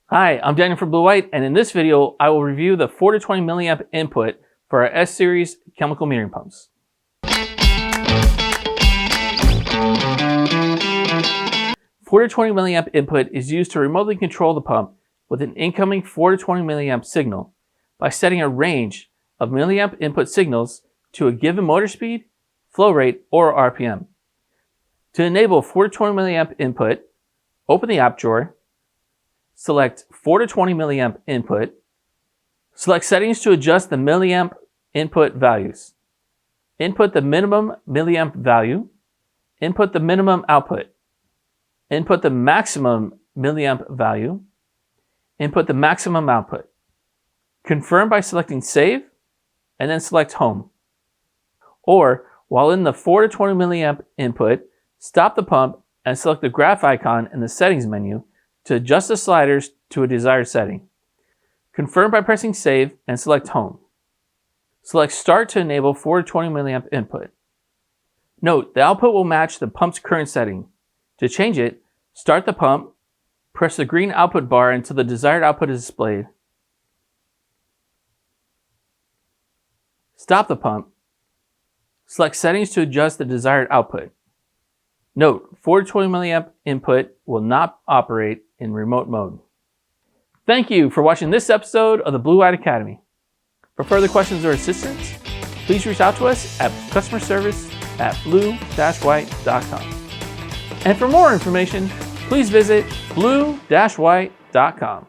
Hi, I'm Daniel from Blue White, and in this video, I will review the 4 to 20 milliamp input for our S-Series chemical metering pumps. 4 to 20 milliamp input is used to remotely control the pump with an incoming 4 to 20 milliamp signal by setting a range of milliamp input signals to a given motor speed, flow rate, or RPM. To enable 4 to 20 milliamp input, open the app drawer, select 4 to 20 milliamp input, select settings to adjust the milliamp input values. Input the minimum milliamp value, input the minimum output, input the maximum milliamp value, input the maximum output. Confirm by selecting Save, and then select Home. Or, while in the 4 to 20 milliamp input, stop the pump and select the graph icon in the Settings menu to adjust the sliders to a desired setting. Confirm by pressing Save and select Home. Select Start to enable 4 to 20 milliamp input. Note, the output will match the pump's current setting. To change it, start the pump, press the green output bar until the desired output is displayed. Stop the pump. Select Settings to adjust the desired output. Note, 4 to 20 milliamp input will not operate in remote mode. Thank you for watching this episode of the Blue White Academy. For further questions or assistance, please reach out to us at customerservice@blue-white.com. And for more information, please visit blue-white.com.